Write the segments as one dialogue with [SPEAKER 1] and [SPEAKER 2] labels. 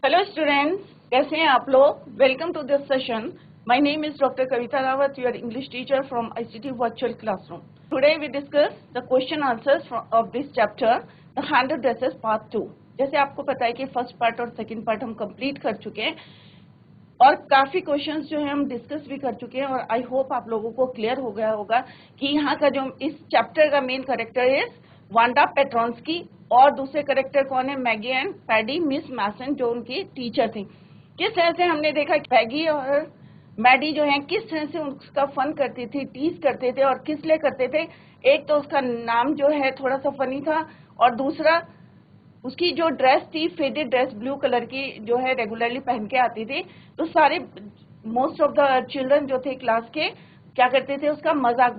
[SPEAKER 1] Hello students, कैसे हैं आप लोग? Welcome to this session. My name is doctor Kavita Rawat, your English teacher from ICT virtual classroom. Today we discuss the question answers of this chapter, the hand dresses part 2. जैसे आपको पता है कि first part और सेकंड पार्ट हम complete कर चुके हैं और काफी क्वेश्चंस जो है हम डिस्कस भी कर चुके हैं और आई होप आप लोगों को क्लियर हो गया होगा कि यहाँ का जो इस चैप्टर का मेन कैरेक्टर है वांडा पेट्रोंस्की और दूसरे कैरेक्टर कौन है? मैगी एंड पैडी मिस मैसन, जो उनकी टीचर थी. किस तरह से हमने देखा कि पैगी और मैडी जो है किस तरह से उसका फन करती थी, टीज करते थे. और किस लिए करते थे? एक तो उसका नाम जो है थोड़ा सा फनी था और दूसरा उसकी जो ड्रेस थी, फेडेड ड्रेस ब्लू कलर की, जो है रेगुलरली पहन के आती थी. तो सारे मोस्ट ऑफ द चिल्ड्रन जो थे क्लास के क्या करते थे? उसका मजाक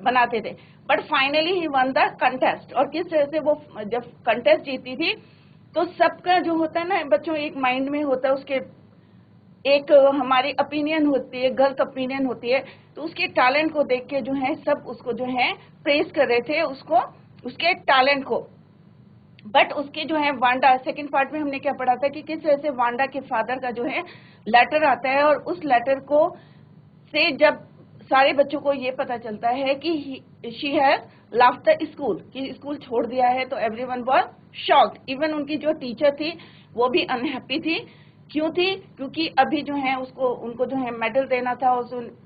[SPEAKER 1] बनाते थे. But finally he one the contest. और किस तरह से वो जब कंटेस्ट जीती थी तो सबका जो होता है ना बच्चों, एक माइंड में होता है उसके, एक हमारी ओपिनियन होती है, गलत ओपिनियन होती है. तो उसके टैलेंट को देख के जो है सब उसको जो है प्रेज कर रहे थे, उसको, उसके टैलेंट को. बट उसके जो है वांडा, सेकंड पार्ट में हमने क्या पढ़ा था कि किस तरह से वांडा के फादर का जो है लेटर आता है और उस लेटर को से जब सारे बच्चों को ये पता चलता है कि she has left the school, कि स्कूल छोड़ दिया है, तो एवरीवन वाज शॉक्ड. इवन उनकी जो टीचर थी वो भी अनहैप्पी थी. क्यों थी? क्योंकि अभी जो है उसको, उनको जो है मेडल देना था,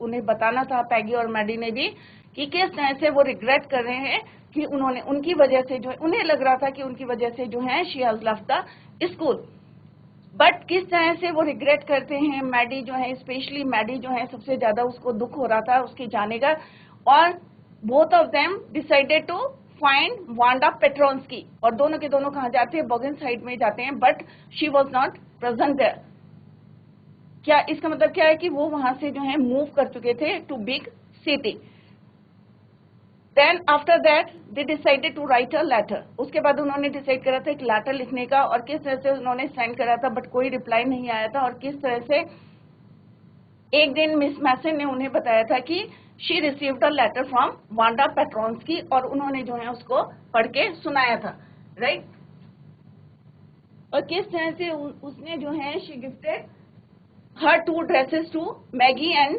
[SPEAKER 1] उन्हें बताना था, पैगी और मैडी ने भी, कि किस तरह से वो रिग्रेट कर रहे हैं कि उन्होंने, उनकी वजह से जो है, उन्हें लग रहा था कि उनकी वजह से जो है she has left the school. But किस तरह से वो रिग्रेट करते हैं? मैडी जो है, स्पेशली मैडी जो है, सबसे ज्यादा उसको दुख हो रहा था उसके जाने का. और both of them decided to find Wanda Petronski. और दोनों के दोनों कहाँ जाते हैं? बॉगन साइड में जाते हैं. But she was not present there. क्या इसका मतलब क्या है? कि वो वहां से जो है मूव कर चुके थे to big city. Then after that they decided to write a letter. उसके बाद उन्होंने डिसाइड करा था एक लेटर लिखने का. और किस तरह से उन्होंने सेंड करा था बट कोई रिप्लाई नहीं आया था. और किस तरह से एक दिन मिस मैसन ने उन्हें बताया था कि she received a letter from Wanda Petronski और उन्होंने जो है उसको पढ़ के सुनाया था, राइट. और किस तरह से उसने जो है she gifted her 2 dresses to Maggie and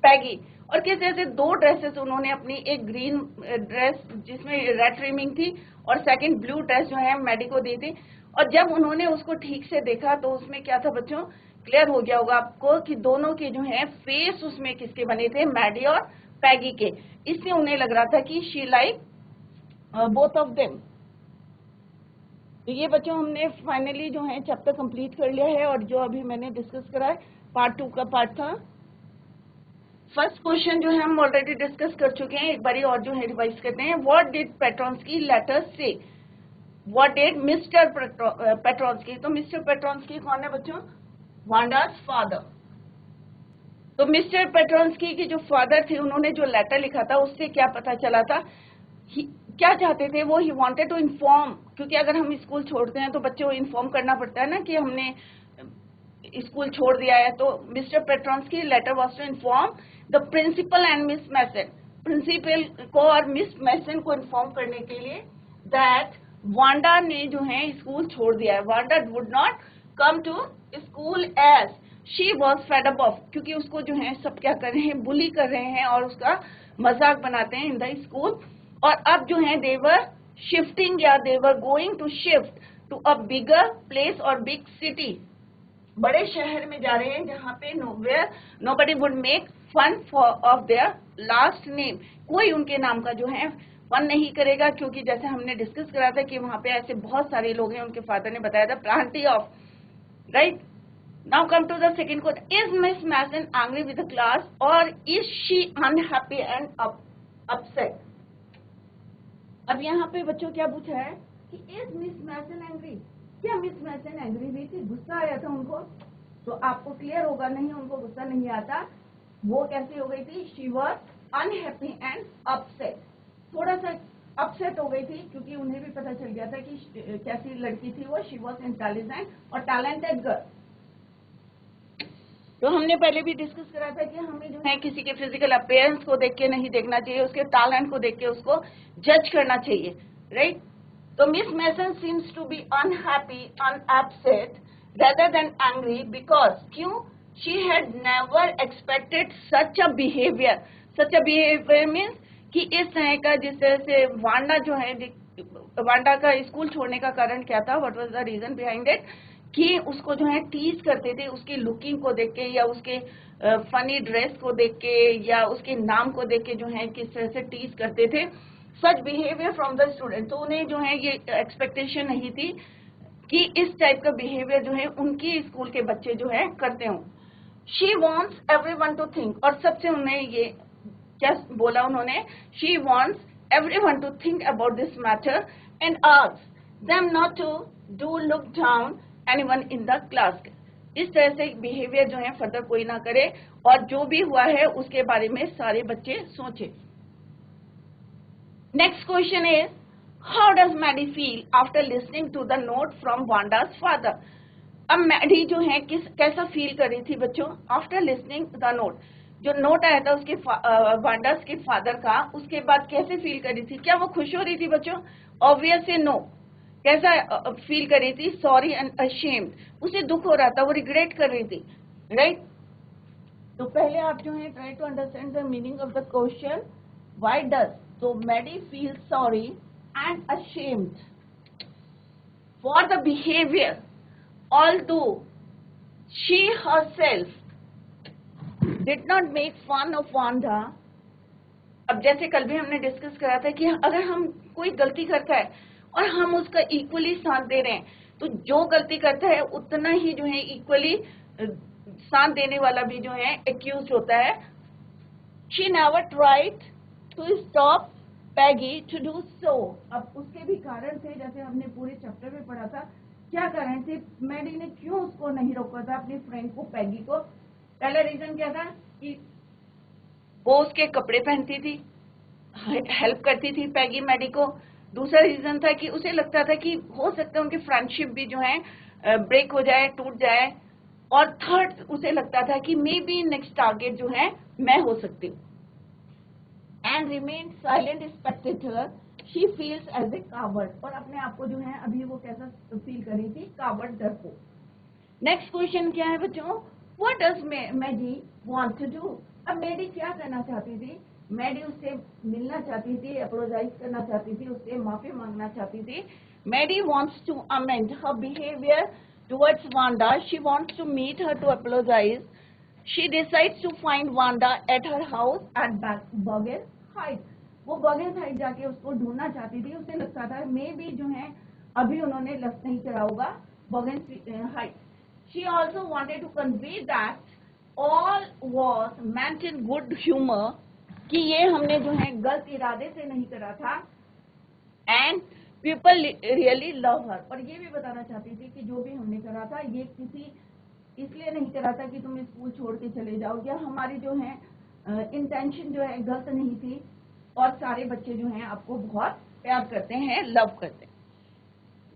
[SPEAKER 1] Peggy. और किस तरह से 2 ड्रेसेस उन्होंने अपनी, एक ग्रीन ड्रेस जिसमें रेड ट्रिमिंग थी और सेकंड ब्लू ड्रेस जो है मैडी को दी थी. और जब उन्होंने उसको ठीक से देखा तो उसमें क्या था बच्चों? क्लियर हो गया होगा आपको कि दोनों के जो है फेस उसमें किसके बने थे? मैडी और पैगी के. इसलिए उन्हें लग रहा था कि she like both of them. तो ये बच्चों हमने फाइनली जो है चैप्टर कंप्लीट कर लिया है. और जो अभी मैंने डिस्कस करा है पार्ट 2 का पार्ट था. फर्स्ट क्वेश्चन जो है हम ऑलरेडी डिस्कस कर चुके हैं, एक बारी और जो है रिवाइज करते हैं. व्हाट डिड पेट्रोंस्की लेटर से? What did Mr Petronski? तो मिस्टर पेट्रोंस्की कौन है बच्चों? Wanda's father. तो मिस्टर पेट्रोंस्की के जो फादर थे उन्होंने जो लेटर लिखा था उससे क्या पता चला था? क्या चाहते थे वो? He wanted to inform. क्योंकि अगर हम स्कूल छोड़ते हैं तो बच्चों को इन्फॉर्म करना पड़ता है ना कि हमने स्कूल छोड़ दिया है. तो Mr Petronski letter was to inform the principal and Miss Mason. Principal को और मिस मैसन को इन्फॉर्म करने के लिए दैट वांडा ने जो है स्कूल छोड़ दिया है. Wanda would not come to school as she was fed up of. क्योंकि उसको जो है सब क्या कर रहे हैं? बुली कर रहे हैं और उसका मजाक बनाते हैं इन द स्कूल. और अब जो है देवर शिफ्टिंग, या they're going to shift to a bigger place और बिग सिटी. बड़े शहर में जा रहे हैं जहाँ पे nobody would make fun of their last name. कोई उनके नाम का जो है फन नहीं करेगा. क्योंकि जैसे हमने डिस्कस करा था कि वहां पे ऐसे बहुत सारे लोग हैं, उनके फादर ने बताया था, plenty of, right. Now come to the second question. Is Miss Mason angry with the class और is she unhappy and upset? अब यहाँ पे बच्चों क्या पूछा है कि इज मिस मैसन एंग्री? क्या मिस मैसन एंग्री हुई थी? गुस्सा आया था उनको? तो आपको क्लियर होगा नहीं, उनको गुस्सा नहीं आता. वो कैसे हो गई थी? She was unhappy and upset. थोड़ा सा अपसेट हो गई थी क्योंकि उन्हें भी पता चल गया था कि कैसी लड़की थी वो. शी वॉज इंटेलिजेंट और टैलेंटेड गर्ल. तो हमने पहले भी डिस्कस करा था कि हमें जो है किसी के फिजिकल अपीयरेंस को देख के नहीं देखना चाहिए, उसके टैलेंट को देख के उसको जज करना चाहिए, राइट. तो Miss Mason seems to be unhappy upset rather than angry because क्यों she had never expected such a behavior means कि इस तरह का, जिस तरह से वांडा जो है, वांडा का स्कूल छोड़ने का कारण क्या था, what was the reason behind it, कि उसको जो है टीज करते थे उसकी लुकिंग को देख के या उसके फनी ड्रेस को देख के या उसके नाम को देख के जो है किस तरह से टीज करते थे, सच बिहेवियर फ्रॉम द स्टूडेंट। तो उन्हें जो है ये एक्सपेक्टेशन नहीं थी कि इस टाइप का बिहेवियर जो है उनकी स्कूल के बच्चे जो है करते हों। She wants everyone to think, और सबसे उन्हें ये क्या बोला उन्होंने, she wants everyone to think about this matter and asks them not to do look down anyone in the class. इस तरह से बिहेवियर जो है फर्दर कोई ना करे और जो भी हुआ है उसके बारे में सारे बच्चे सोचे। Next question is, how does Maddie feel after listening to the note from Wanda's father? अब मैडी जो है कैसा फील कर रही थी बच्चों आफ्टर लिसनिंग द नोट, जो नोट आया था उसके वांडास के फादर का, उसके बाद कैसे फील कर रही थी? क्या वो खुश हो रही थी बच्चों? Obviously no. कैसा फील कर रही थी? सॉरी एंड अशेम्ड, उसे दुख हो रहा था, वो रिग्रेट कर रही थी, राइट? तो पहले आप जो है try to understand the meaning of the question, why does, तो Maddie feel sorry and ashamed for the behavior, although she herself did not make fun of Wanda। अब जैसे कल भी हमने डिस्कस करा था कि अगर हम कोई गलती करता है और हम उसका इक्वली साथ दे रहे हैं, तो जो गलती करता है उतना ही जो है इक्वली साथ देने वाला भी जो है एक्यूज होता है। She never tried to stop Peggy to do so। अब उसके भी कारण थे, जैसे हमने पूरे चैप्टर में पढ़ा था, क्या कारण थे, मैडी ने क्यों उसको नहीं रोका था अपनी फ्रेंड को, पैगी को? पहला रीजन क्या था कि वो उसके कपड़े पहनती थी, हेल्प करती थी पैगी मैडी को। दूसरा रीजन था कि उसे लगता था कि हो सकता है उनकी फ्रेंडशिप भी जो है ब्रेक हो जाए, टूट जाए। और थर्ड, उसे लगता था कि मे बी नेक्स्ट टारगेट जो है मैं हो सकती हूँ। And remain silent spectator, she feels as a coward, और अपने आप को जो है अभी वो कैसा फील कर रही थी, कावर्ड, डरपोक। नेक्स्ट क्वेश्चन क्या है बच्चों, what does Maddy want to do? अब मैडी क्या करना चाहती थी? मैडी उससे मिलना चाहती थी, अपोलोजाइज करना चाहती थी, उससे माफी मांगना चाहती थी। Maddy wants to amend her behavior towards Wanda, she wants to meet her to apologize। She decides to find Wanda at her house at Bergen Heights। वो बर्गन हाइट जाके उसको ढूंढना चाहती थी, उसे लगता था मे भी जो है अभी उन्होंने लफ नहीं करा होगा बर्गन height. She also wanted to convey that all was meant in good humor, कि ये हमने जो है गलत इरादे से नहीं करा था, and people really love her। और ये भी बताना चाहती थी कि जो भी हमने करा था ये किसी इसलिए नहीं करा था कि तुम स्कूल छोड़ के चले जाओ, या हमारी जो है इंटेंशन जो है गलत नहीं थी, और सारे बच्चे जो हैं आपको बहुत प्यार करते हैं, लव करते हैं।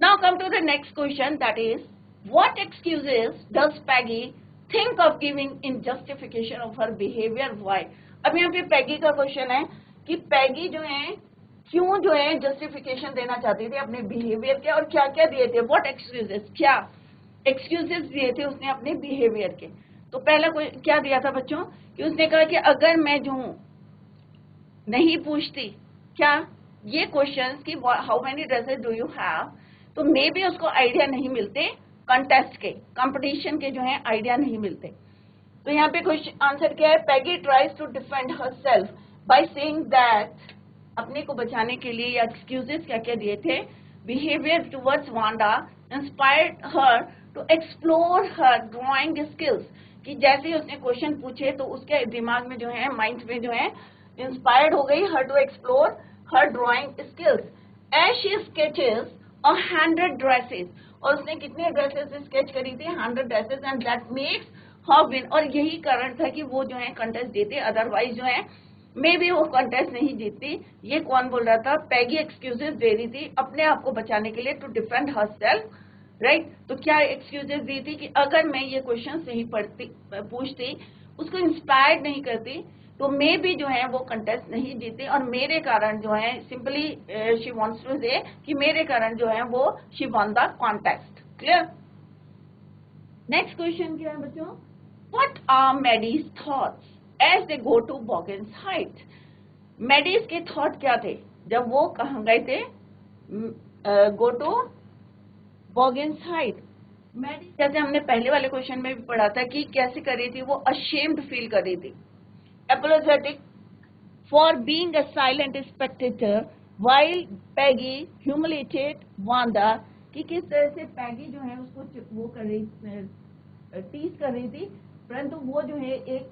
[SPEAKER 1] Now come to the next question, that is what excuses does Peggy think of giving in justification of her behaviour, why. अब यहाँ पे पैगी का क्वेश्चन है कि पैगी जो है क्यों जो है जस्टिफिकेशन देना चाहती थी अपने बिहेवियर के, और क्या क्या दिए थे, व्हाट एक्सक्यूजेस, क्या एक्सक्यूजेस दिए थे उसने अपने बिहेवियर के। तो पहला क्या दिया था बच्चों, कि उसने कहा कि अगर मैं जो हूं नहीं पूछती क्या ये क्वेश्चंस कि how many dresses do you have, तो मे बी उसको आइडिया नहीं मिलते, कंटेस्ट के, कंपटीशन के जो है आइडिया नहीं मिलते। तो यहाँ पे क्वेश्चन आंसर क्या है, Peggy tries to defend herself by saying that, अपने को बचाने के लिए या एक्सक्यूजेस क्या क्या दिए थे, behaviour towards Wanda inspired her to explore her drawing skills, कि जैसे ही उसने क्वेश्चन पूछे तो उसके दिमाग में जो है, माइंड में जो है इंस्पायर्ड हो गई her to explore her drawing skills as she sketches 100 dresses, और उसने कितने ड्रेसेस स्केच करी थी, 100 dresses, and that makes her win. और यही कारण था कि वो जो है कंटेस्ट जीते, अदरवाइज जो है मे बी वो कंटेस्ट नहीं जीतती। ये कौन बोल रहा था, पैगी एक्सक्यूजेस दे रही थी अपने आप को बचाने के लिए, टू डिफेंड हरसेल्फ, राइट। तो क्या एक्सक्यूजेस दी थी कि अगर मैं ये क्वेश्चन नहीं पूछती, उसको इंस्पायर्ड नहीं करती, तो मे भी जो है वो कंटेस्ट नहीं जीती और मेरे कारण जो है सिंपली शी वांट्स टू से कि मेरे कारण जो है वो she won the contest. Clear? Next question क्या है बच्चों? What are Maddie's thoughts as they go to Boggins height? Maddie's के थॉट क्या थे जब वो कहाँ गए थे? Go to Boggins height. Maddie's जैसे हमने पहले वाले क्वेश्चन में भी पढ़ा था कि कैसे कर रही थी, वो अशेम्ड फील कर रही थी, apologetic for being a silent spectator while Peggy humiliated Wanda, कि किस तरह से पैगी जो है उसको वो कर रही टीज कर रही थी, परंतु वो जो है एक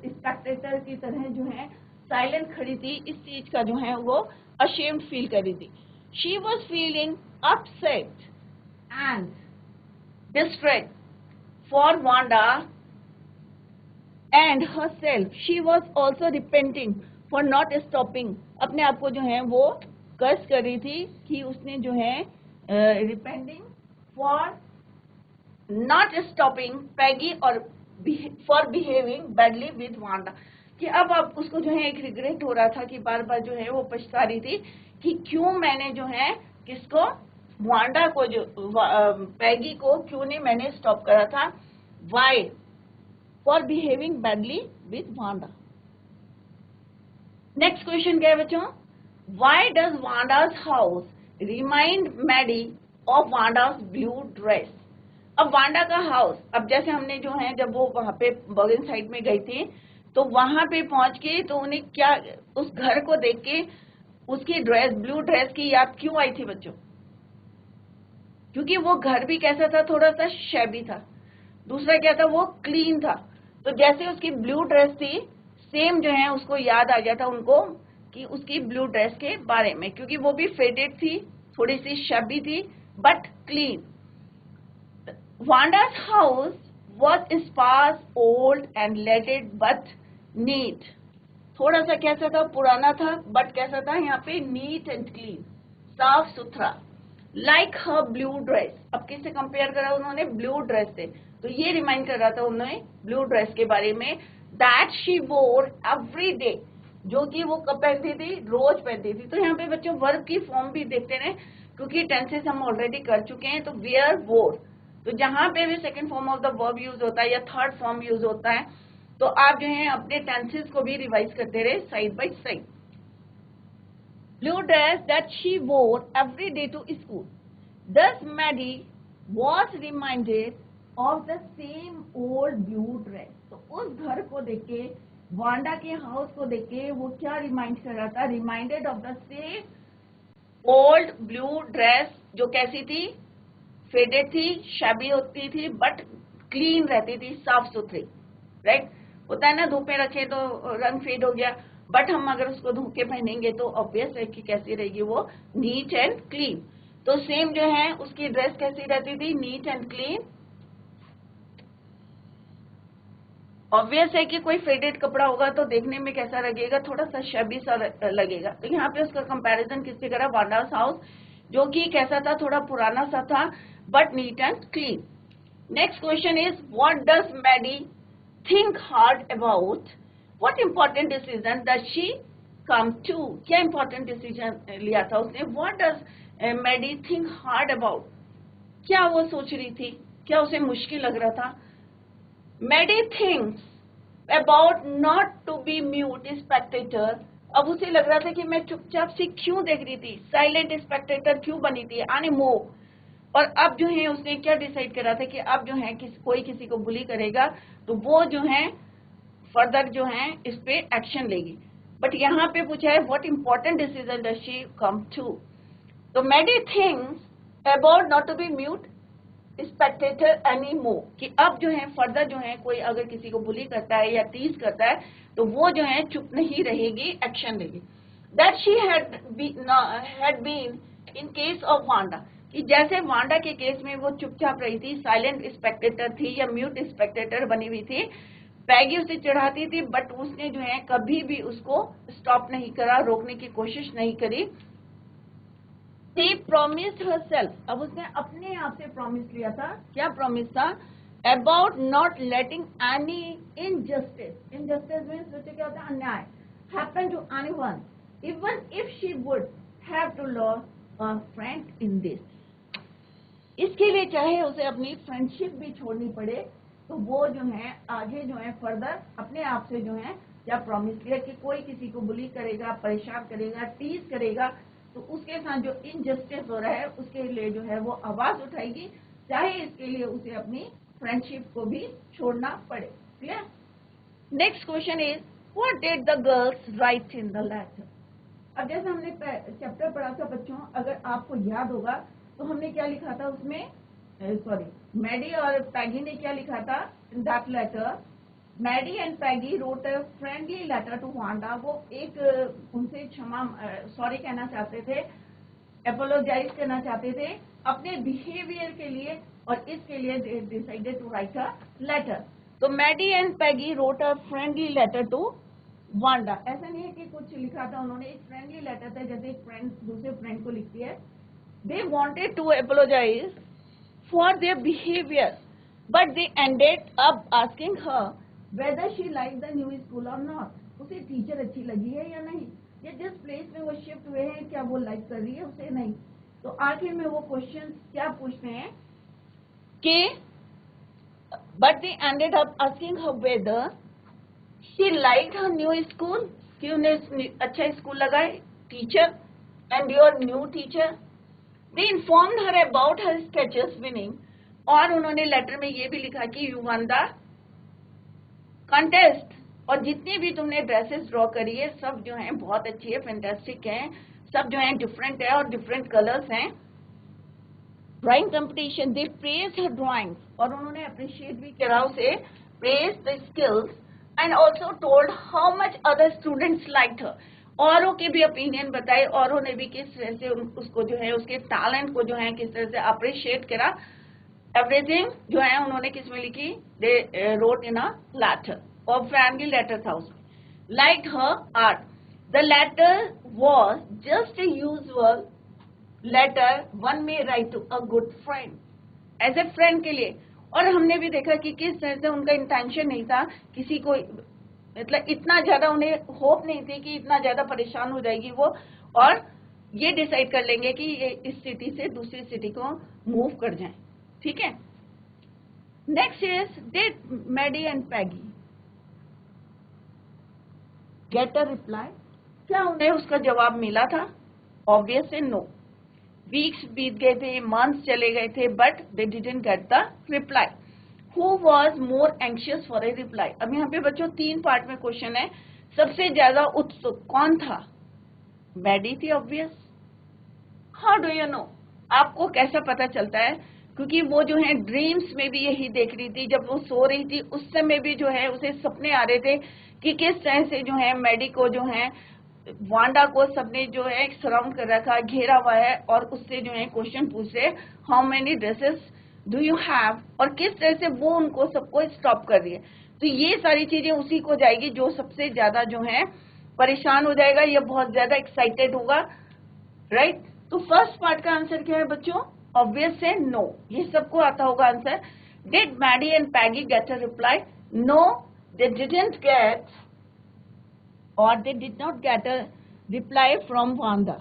[SPEAKER 1] स्पेक्टेटर की तरह जो है साइलेंट खड़ी थी, इस चीज का जो है वो अशेम्ड फील कर रही थी। She was feeling upset and distress for Wanda and herself. She was also repenting for not stopping. अपने आप को जो है वो कर्स कर रही थी कि उसने जो है repenting for not stopping Peggy और for behaving badly with Wanda. कि अब उसको जो है एक रिग्रेट हो रहा था कि बार बार जो है वो पछता रही थी कि क्यों मैंने जो है किसको, वांडा को, जो पैगी को क्यों नहीं मैंने स्टॉप करा था। Why? For behaving badly with Wanda. Next question क्या है बच्चों? Why does Wanda's house remind Maddie of Wanda's blue dress? अब वांडा का हाउस, अब जैसे हमने जो है जब वो वहां पे बॉगेन साइड में गई थी तो वहां पे पहुंच के तो उन्हें क्या, उस घर को देख के उसकी ड्रेस, ब्लू ड्रेस की याद क्यों आई थी बच्चों? क्योंकि वो घर भी कैसा था, थोड़ा सा शैबी था, दूसरा क्या था, वो क्लीन था। तो जैसे उसकी ब्लू ड्रेस थी, सेम जो है उसको याद आ गया था उनको कि उसकी ब्लू ड्रेस के बारे में, क्योंकि वो भी फेडेड थी, थोड़ी सी शबी थी, but clean. Wanda's house was sparse, old and lettered but neat. थोड़ा सा कैसा था, पुराना था, बट कैसा था यहाँ पे, नीट एंड क्लीन, साफ सुथरा। लाइक हर ब्लू ड्रेस, अब किससे कंपेयर करा उन्होंने, ब्लू ड्रेस से, तो ये रिमाइंड कर रहा था उन्होंने ब्लू ड्रेस के बारे में। दैट शी वोर एवरी डे, जो कि वो कब पहनती थी, रोज पहनती थी। तो यहाँ पे बच्चों वर्ब की फॉर्म भी देखते रहे, क्योंकि टेंसेस हम ऑलरेडी कर चुके हैं। तो वेयर, वोर, तो जहां पे भी second form of the verb use होता है या थर्ड फॉर्म यूज होता है, तो आप जो है अपने टेंसेस को भी रिवाइज करते रहे side by side. Blue dress that she wore every day to school. Thus Maddie was reminded of the same old blue dress. तो उस घर को देख के, वांडा के हाउस को देख के वो क्या रिमाइंड कर रहा था, reminded of the same old blue dress, जो कैसी थी, फेडेड थी, शैबी होती थी, बट क्लीन रहती थी, साफ सुथरी। राइट? होता है ना, धूप में रखे तो रंग फेड हो गया, बट हम अगर उसको धो के पहनेंगे तो ऑब्वियस है कि कैसी रहेगी वो, नीट एंड क्लीन। तो सेम जो है उसकी ड्रेस कैसी रहती थी, नीट एंड क्लीन। ऑब्वियस है कि कोई फेडेड कपड़ा होगा तो देखने में कैसा लगेगा, थोड़ा सा शैबी सा लगेगा। तो यहाँ पे उसका कंपैरिजन किससे करा, वांडा's हाउस, जो कि कैसा था, थोड़ा पुराना सा था, but neat and clean. Next question is, what does Maddy think hard about? What important decision does she come to? क्या इंपॉर्टेंट डिसीजन लिया था उसने? What does Maddy think hard about? क्या वो सोच रही थी, क्या उसे मुश्किल लग रहा था? Maddy thinks about not to be mute spectator. अब उसे लग रहा था कि मैं चुपचाप से क्यों देख रही थी, साइलेंट स्पेक्टेटर क्यों बनी थी, आने मोह। और अब जो है उसने क्या डिसाइड करा था कि अब जो है कोई किसी को बुली करेगा तो वो जो है फर्दर जो है इस पे एक्शन लेगी। बट यहाँ पे पूछा है what important decision does she come to? तो Maddie thinks about not to be mute spectator any more, कि अब जो है फर्दर जो है कोई अगर किसी को बुली करता है या टीज करता है तो वो जो है चुप नहीं रहेगी, एक्शन लेगी। That she had been in case of Wanda, कि जैसे वांडा के केस में वो चुपचाप रही थी, साइलेंट स्पेक्टेटर थी या म्यूट स्पेक्टेटर बनी हुई थी। पैगी उसे चढ़ाती थी, बट उसने जो है कभी भी उसको स्टॉप नहीं करा, रोकने की कोशिश नहीं करी। She promised herself, अब उसने अपने आप से प्रॉमिस लिया था, क्या प्रॉमिस था? about not letting any injustice means सोचे क्या होता है अन्याय happen to anyone even if she would have to lose a friend in this. इसके लिए चाहे उसे अपनी फ्रेंडशिप भी छोड़नी पड़े तो वो जो है आगे जो है फर्दर अपने आप से जो है या प्रॉमिस किया कि कोई किसी को बुली करेगा, परेशान करेगा, टीज करेगा तो उसके साथ जो इनजस्टिस हो रहा है उसके लिए जो है वो आवाज उठाएगी, चाहे इसके लिए उसे अपनी फ्रेंडशिप को भी छोड़ना पड़े. Clear? Next question is what did the girls write in the letter. अब जैसे हमने चैप्टर पढ़ा था बच्चों, अगर आपको याद होगा तो हमने क्या लिखा था उसमें, सॉरी मैडी और पैगी ने क्या लिखा था in that letter. Maddy and Peggy wrote a friendly letter to Wanda. वो एक उनसे क्षमा सॉरी कहना चाहते थे, अपोलोजाइज करना चाहते थे अपने बिहेवियर के लिए और इसके लिए they decided to write a letter. तो Maddie and Peggy wrote a friendly letter to Wanda. ऐसा नहीं है कि कुछ लिखा था उन्होंने, एक फ्रेंडली लेटर था जैसे एक फ्रेंड दूसरे फ्रेंड को लिखती है. They wanted to apologise for their behaviour but they ended up asking her whether she liked the new school or not. उसे टीचर अच्छी लगी है या नहीं, या जिस प्लेस में वो शिफ्ट हुए हैं क्या वो लाइक कर रही है उसे नहीं. तो आखिर में वो क्वेश्चन क्या पूछते हैं कि but they ended up asking her whether she liked her new school, कि उन्हें अच्छा स्कूल लगा है teacher and your new teacher. They informed her about her sketches winning, और उन्होंने लेटर में ये भी लिखा कि you won the कॉन्टेस्ट, और जितनी भी तुमने ड्रेसेस ड्रॉ करी है सब जो है बहुत अच्छी है, फैंटास्टिक है, सब जो है डिफरेंट है और डिफरेंट कलर्स हैं. Drawing competition, they praise her drawings, और उन्होंने अप्रिशिएट भी करा उसे, praise the skills and also told how much other students liked her. औरों के भी ओपिनियन बताए, औरों ने भी किस तरह से उसको जो है उसके टैलेंट को जो है किस तरह से अप्रिशिएट करा. एवरीथिंग जो है उन्होंने किस में लिखी, they wrote in a letter, और फ्रेंडली लेटर था उसमें. Like her art. The letter was just a usual letter one में write to a good friend, as a friend के लिए. और हमने भी देखा कि किस तरह से उनका इंटेंशन नहीं था किसी को, मतलब इतना ज्यादा उन्हें होप नहीं थी कि इतना ज्यादा परेशान हो जाएगी वो और ये डिसाइड कर लेंगे कि ये इस सिटी से दूसरी सिटी को मूव कर जाएं. ठीक है. Next is did Maddie and Peggy get a reply. क्या उन्हें उसका जवाब मिला था? Obviously no. वीक्स बीत गए थे, मंथ्स चले गए थे, but they didn't get the reply. Who was more anxious for a reply. अब यहाँ पे बच्चों 3 पार्ट में क्वेश्चन है. सबसे ज्यादा उत्सुक कौन था? मैडी थी obvious. How do you know? आपको कैसा पता चलता है? क्योंकि वो जो है ड्रीम्स में भी यही देख रही थी, जब वो सो रही थी उस समय भी जो है उसे सपने आ रहे थे कि किस तरह से जो है मैडी को जो है वांडा को सबने जो है सराउंड कर रखा, घेरा हुआ है, और उससे जो है क्वेश्चन पूछ रहे how many dresses do you have, और किस तरह से वो उनको सबको स्टॉप कर रही है. तो ये सारी चीजें उसी को जाएगी जो सबसे ज्यादा जो है परेशान हो जाएगा या बहुत ज्यादा एक्साइटेड होगा. राइट. तो फर्स्ट पार्ट का आंसर क्या है बच्चों? ऑब्वियस है नो. ये सबको आता होगा answer. Did Maddie and Peggy get a reply? No, they didn't get, और they did not get a reply from Wanda.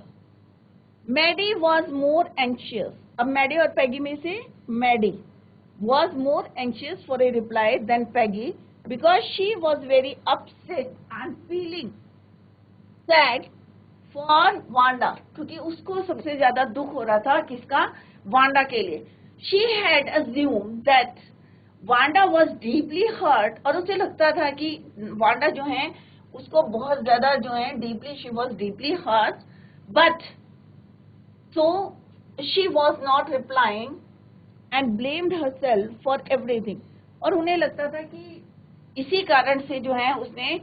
[SPEAKER 1] Maddie was more anxious. अब मैडी और पैगी में से Maddie was more anxious for a reply than Peggy because she was very upset and feeling sad for Wanda, क्योंकि उसको सबसे ज्यादा दुख हो रहा था किसका? वांडा के लिए. She had assumed that Wanda was deeply hurt, और उसे लगता था कि वांडा जो है उसको बहुत ज्यादा जो है deeply, she was deeply hurt, but so she was not replying and blamed herself for everything. और उन्हें लगता था कि इसी कारण से जो है उसने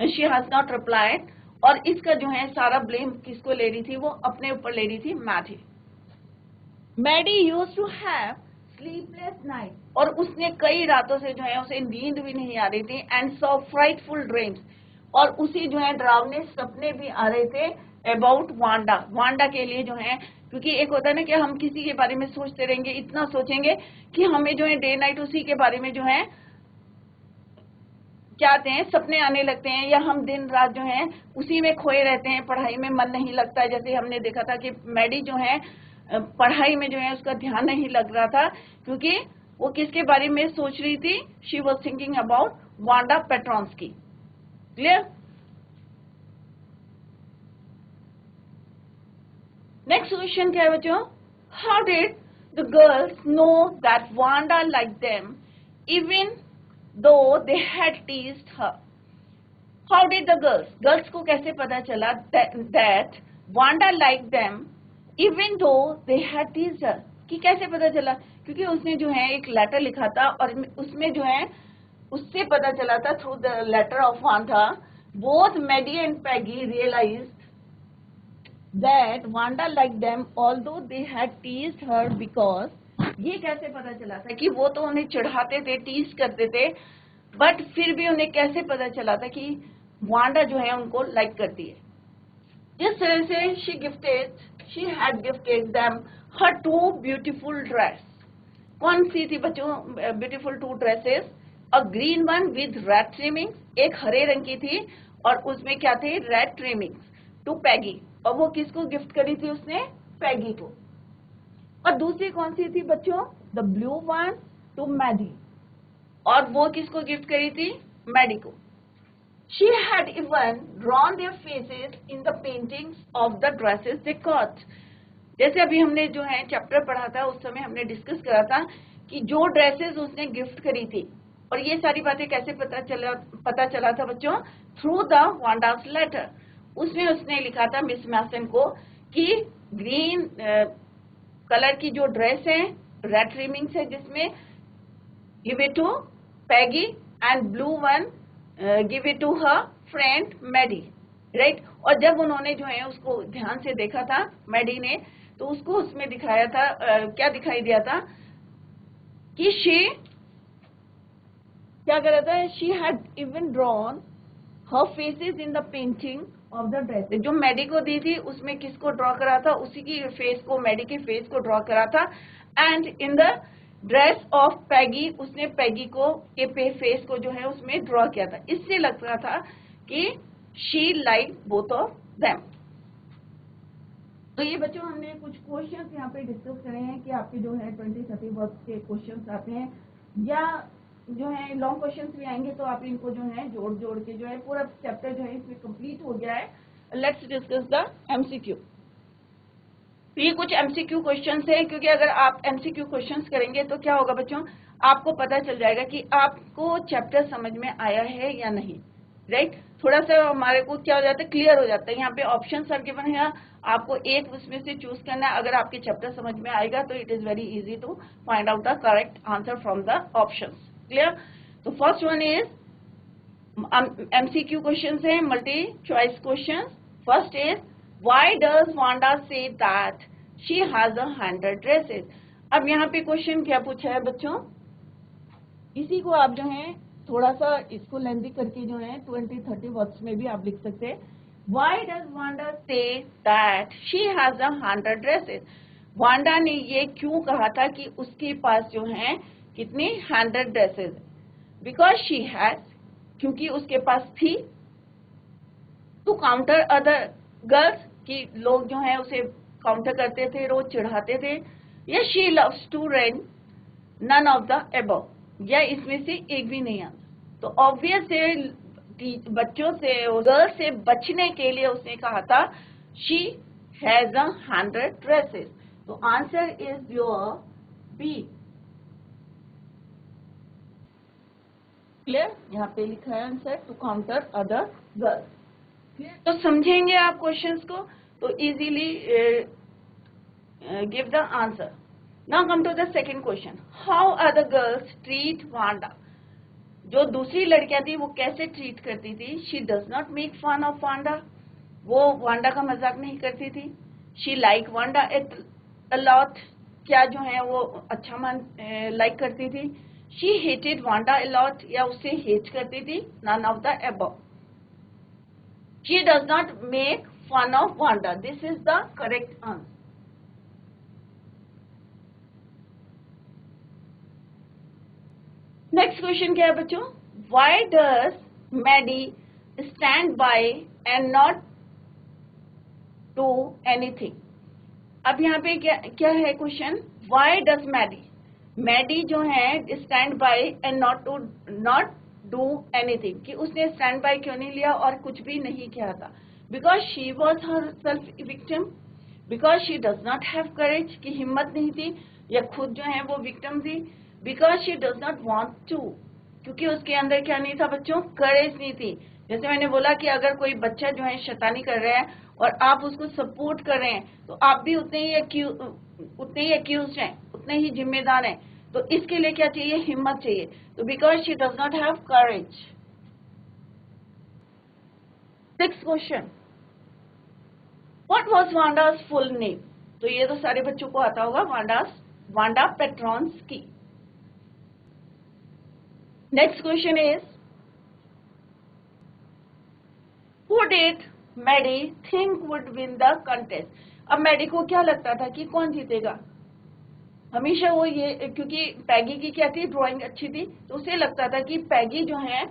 [SPEAKER 1] she has not replied, और इसका जो है सारा ब्लेम किसको ले रही थी? वो अपने ऊपर ले रही थी Maddy. Maddy used to have sleepless night, और उसने कई रातों से जो है उसे नींद भी नहीं आ रही थी, and saw frightful dreams, और उसी जो है डरावने सपने भी आ रहे थे अबाउट वांडा, वांडा के लिए जो है, क्योंकि एक होता है ना कि हम किसी के बारे में सोचते रहेंगे, इतना सोचेंगे कि हमें जो है डे नाइट उसी के बारे में जो है क्या आते हैं, सपने आने लगते हैं, या हम दिन रात जो है उसी में खोए रहते हैं, पढ़ाई में मन नहीं लगता है। जैसे हमने देखा था कि मैडी जो है पढ़ाई में जो है उसका ध्यान नहीं लग रहा था, क्योंकि वो किसके बारे में सोच रही थी, she was thinking about Wanda Petronski. Clear? Next question क्या है बच्चों, how did the girls know that Wanda like them even though they had teased her? How did the girls को कैसे पता चला that Wanda like them even though they had teased हर? कि कैसे पता चला? क्योंकि उसने जो है एक लेटर लिखा था, और उसमें जो है उससे पता चला था through the letter of Wanda, both Maddy and Peggy realised that Wanda liked them although they had teased her because, ये कैसे पता चला था कि वो तो उन्हें चिढ़ाते थे, टीज करते थे, बट फिर भी उन्हें कैसे पता चला था कि वांडा जो है उनको लाइक करती है? जिस तरह से she had gifted them her two beautiful dress. कौन सी थी बच्चों beautiful two dresses? A green one with red trimmings, एक हरे रंग की थी और उसमें क्या थे, रेड ट्रिमिंग्स, टू पैगी। और वो किसको गिफ्ट करी थी उसने? पैगी को। और दूसरी कौन सी थी बच्चों? The blue one to Maddy, और वो किसको गिफ्ट करी थी? मैडी को। She had even drawn their faces in the paintings of the dresses they caught. जैसे अभी हमने जो है चैप्टर पढ़ा था, उस समय हमने डिस्कस करा था कि जो ड्रेसेस उसने गिफ्ट करी थी, और ये सारी बातें कैसे पता चला था बच्चों? Through the Wanda's letter. उसने लिखा था मिस मैसन को कि ग्रीन कलर की जो ड्रेस है, रेड ट्रिमिंग्स है जिसमें, give it to Peggy, and blue one give it to her friend Maddy, right? और जब उन्होंने जो है उसको ध्यान से देखा था मैडी ने, तो उसको उसमें दिखाया था क्या दिखाई दिया था कि शी क्या कर रहा था, she had even drawn her faces in the painting of the dress. जो मैडी को दी थी उसमें किसको ड्रॉ करा था? उसी की फेस को, मैडी के फेस को ड्रॉ करा था। And in the dress of Peggy, उसने पैगी को के फेस को जो है उसमें ड्रॉ किया था। इससे लग रहा था कि she like both of them. तो ये बच्चों हमने कुछ क्वेश्चंस यहाँ पे डिस्कस करे हैं कि आपके जो है 20-30 वर्ड्स के क्वेश्चंस आते हैं, या जो है लॉन्ग क्वेश्चंस भी आएंगे, तो आप इनको जो है जोड़ के जो है पूरा चैप्टर जो है इसमें कंप्लीट हो गया है। Let's discuss the MCQ. तो ये कुछ एमसीक्यू क्वेश्चंस हैं, क्योंकि अगर आप एमसीक्यू क्वेश्चंस करेंगे तो क्या होगा बच्चों, आपको पता चल जाएगा कि आपको चैप्टर समझ में आया है या नहीं, राइट? थोड़ा सा हमारे को क्या हो जाता है, क्लियर हो जाता है। यहाँ पे ऑप्शंस आर गिवन है, आपको एक उसमें से चूज करना है। अगर आपके चैप्टर समझ में आएगा तो it is very easy to find out the correct answer from the options. Clear? तो first one is MCQ questions है, multi choice question. First is why does Wanda say that she has 100 dresses? अब यहाँ पे question क्या पूछा है बच्चों, इसी को आप जो है थोड़ा सा इसको लेंथी करके जो है 20-30 वर्ड्स में भी आप लिख सकते हैं। Why does Wanda say that she has 100 dresses? Wanda ने ये क्यों कहा था कि उसके पास जो है कितनी 100 ड्रेसेस? बिकॉज शी हैज, क्योंकि उसके पास थी, टू काउंटर अदर गर्ल्स, कि लोग जो है उसे काउंटर करते थे, रोज चिढ़ाते थे, या she loves to rain, none of the above, या इसमें से एक भी नहीं आता। तो ऑब्वियस है बच्चों से, गर्ल्स से बचने के लिए उसने कहा था शी हैज 100 ड्रेसेस। तो answer is your B. Clear? यहाँ पे लिखा है answer, to counter other girls. तो समझेंगे आप क्वेश्चंस को तो easily give the answer. Now come to the second question, how are the girls treat Wanda? जो दूसरी लड़कियां थी वो कैसे ट्रीट करती थी? She does not make fun of Wanda, वो वांडा का मजाक नहीं करती थी। She like Wanda a lot, क्या जो है वो अच्छा लाइक करती थी। She hated Wanda a lot, या उससे हेट करती थी, none of the above. She does not make fun of Wanda. This is the correct answer. Next question क्या है बच्चों? Why does Maddie stand by and not do anything? अब यहाँ पे क्या है क्वेश्चन? Why does Maddie जो है stand by and not do anything, कि उसने stand by क्यों नहीं लिया और कुछ भी नहीं किया था? Because she was herself a victim, because she does not have courage, कि हिम्मत नहीं थी या खुद जो है वो victim थी, because she does not want to, क्योंकि उसके अंदर क्या नहीं था बच्चों? करेज नहीं थी. जैसे मैंने बोला कि अगर कोई बच्चा जो है शैतानी कर रहा है और आप उसको सपोर्ट कर रहे हैं तो आप भी उतने ही एक्यूज्ड हैं, उतने ही जिम्मेदार हैं. तो इसके लिए क्या चाहिए? हिम्मत चाहिए. तो because she does not have courage. Next question, what was Wanda's full name? तो ये तो सारे बच्चों को आता होगा, Wanda Petronski. Next question is, who did Maddie think would win the contest? अब मैडी को क्या लगता था कि कौन जीतेगा? हमेशा वो ये, क्योंकि पैगी की क्या थी? ड्राइंग अच्छी थी, तो उसे लगता था कि पैगी जो है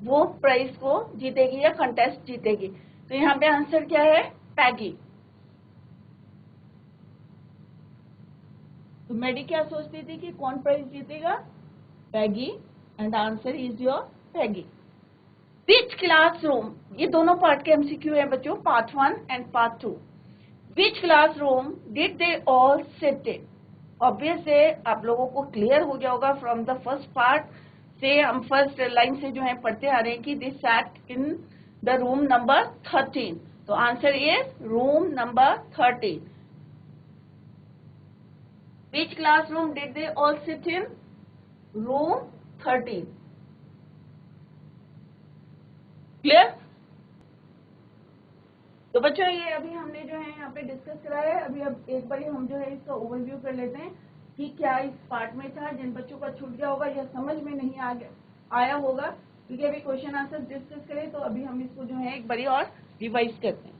[SPEAKER 1] वो प्राइज को जीतेगी या कंटेस्ट जीतेगी. तो यहाँ पे आंसर क्या है? पैगी. तो मैडी क्या सोचती थी कि कौन प्राइज जीतेगा? पैगी. And the answer is your Peggy. Which classroom? ये दोनों पार्ट के MCQ है बच्चों, part 1 and part 2. Which classroom did they all sit in? Obvious है, आप लोगों को क्लियर हो गया होगा from the first part से. हम फर्स्ट लाइन से जो है पढ़ते आ रहे हैं कि they sat in the room number 13. तो answer is room number 13. Which classroom did they all sit in? Room 13. Clear? तो बच्चों ये अभी हमने जो है यहाँ पे डिस्कस करा है. अभी अब एक बार हम जो है इसका ओवरव्यू कर लेते हैं कि क्या इस पार्ट में था. जिन बच्चों का छूट गया होगा या समझ में नहीं आया होगा, क्योंकि अभी क्वेश्चन आंसर डिस्कस करें, तो अभी हम इसको जो है एक बार और रिवाइज करते हैं.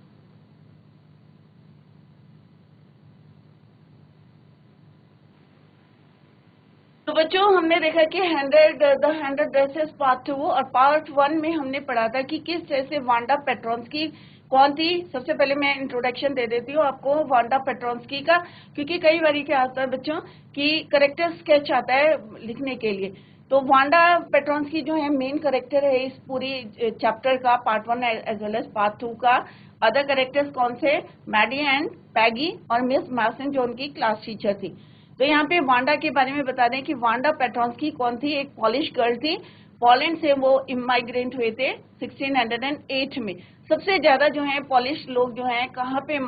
[SPEAKER 1] तो बच्चों हमने देखा कि 100 ड्रेसेस पार्ट 2 और पार्ट 1 में हमने पढ़ा था कि किस तरह से वांडा पेट्रोन्स्की कौन थी. सबसे पहले मैं इंट्रोडक्शन दे देती हूँ आपको वांडा पेट्रोन्स्की का, क्योंकि कई बार क्या आता है बच्चों कि करेक्टर स्केच आता है लिखने के लिए. तो वांडा पेट्रोन्स्की जो है मेन करेक्टर है इस पूरी चैप्टर का, part 1 as well as part 2 का. अदर करेक्टर्स कौन से? मैडी एंड पैगी और मिस मैसन जो उनकी क्लास टीचर थी. तो यहाँ पे वांडा के बारे में बता दें कि वांडा पेट्रोन्स्की कौन थी? एक पॉलिश गर्ल थी. पोलैंड से वो इमाइग्रेंट हुए थे 1608 में. सबसे ज्यादा जो है पॉलिश लोग जो हैं कहाँ पे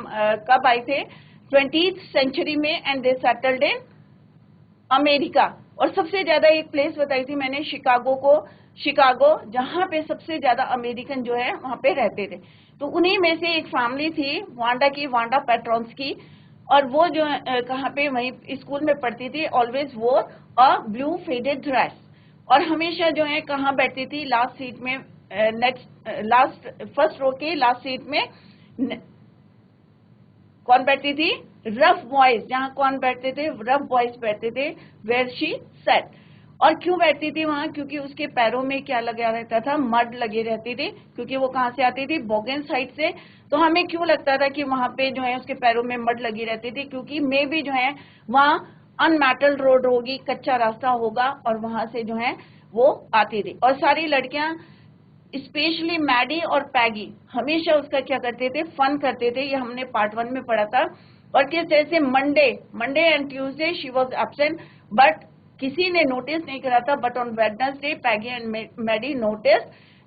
[SPEAKER 1] कब आए थे? 20th सेंचुरी में, and they settled in America. और सबसे ज्यादा एक प्लेस बताई थी मैंने शिकागो, जहाँ पे सबसे ज्यादा अमेरिकन जो है वहाँ पे रहते थे. तो उन्हीं में से एक फैमिली थी वांडा पेट्रोन्स्की, और वो जो कहाँ पे वहीं स्कूल में पढ़ती थी. ऑलवेज वो अ ब्लू फेडेड ड्रेस, और हमेशा जो है कहाँ बैठती थी? लास्ट सीट में, फर्स्ट रो के लास्ट सीट में कौन बैठती थी? Rough boys. जहाँ कौन बैठते थे? रफ बॉयज बैठते थे. Where she sat. और क्यों बैठती थी वहां? क्योंकि उसके पैरों में क्या लगा रहता था? मड लगे रहती थी, क्योंकि वो कहाँ से आती थी? बोगेन साइड से. तो हमें क्यों लगता था कि वहां पे जो है उसके पैरों में मड लगी रहती थी? क्योंकि मे भी जो है वहाँ अनमेटल्ड रोड होगी, कच्चा रास्ता होगा, और वहां से जो है वो आती थी. और सारी लड़कियां स्पेशली मैडी और पैगी हमेशा उसका क्या करते थे? फन करते थे. ये हमने पार्ट 1 में पढ़ा था. और किस तरह से Monday and Tuesday she was absent, but किसी ने नोटिस नहीं करा था. But on Wednesday Peggy and Maddy notice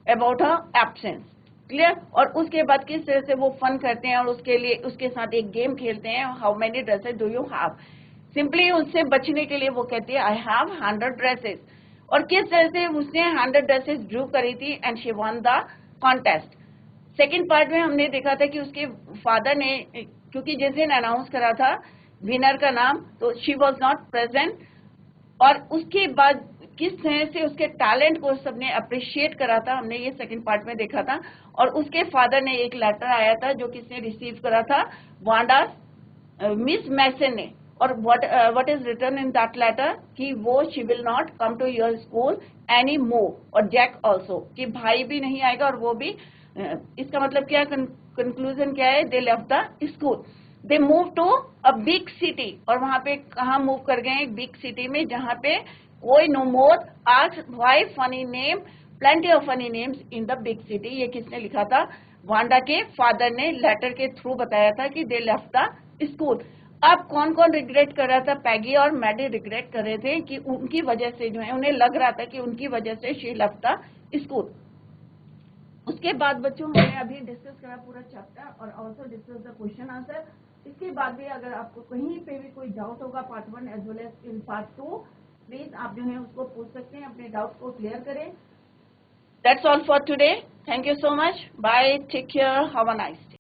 [SPEAKER 1] about her absence. Clear? और उसके बाद किस तरह से वो फन करते हैं और उसके साथ एक गेम खेलते हैं. How many dresses do you have? Simply उससे बचने के लिए वो कहती है आई हैव 100 ड्रेसेस. और किस तरह से उसने 100 ड्रेसेस ड्रू करी थी and she one the contest. Second part में हमने देखा था कि उसके फादर ने, क्योंकि जिस दिन अनाउंस करा था विनर का नाम, तो शी वॉज नॉट प्रेजेंट. और उसके बाद किस तरह से उसके टैलेंट को सबने अप्रिशिएट करा था, हमने ये सेकंड पार्ट में देखा था। और उसके फादर ने एक लेटर आया था जो किसने रिसीव करा था, वांडा मिस मैसन ने। और what is written in that letter कि वो she will not come to your school anymore, और जैक also कि भाई भी नहीं आएगा और वो भी इसका मतलब क्या, कंक्लूजन क्या है, they left the school, they move to a big city. और वहां पे कहाँ मूव कर गए, एक बिग सिटी में जहाँ पे कोई no more ask why funny name, plenty of funny names in the big city. ये किसने लिखा था, वांडा के फादर ने लेटर के थ्रू बताया था कि दे लेफ्ट द स्कूल। अब कौन कौन रिग्रेट कर रहा था, पैगी और मैडी रिग्रेट कर रहे थे कि उनकी वजह से जो है, उन्हें लग रहा था कि उनकी वजह से शी लेफ्ट द स्कूल। उसके बाद बच्चों हमने अभी डिस्कस करा पूरा चैप्टर और also discuss the question answer. इसके बाद भी अगर आपको कहीं पे भी कोई डाउट होगा part 1 as well as in part 2, please आप जो है उसको पूछ सकते हैं, अपने डाउट को क्लियर करें। That's all for today, thank you so much, bye, take care, have a nice day.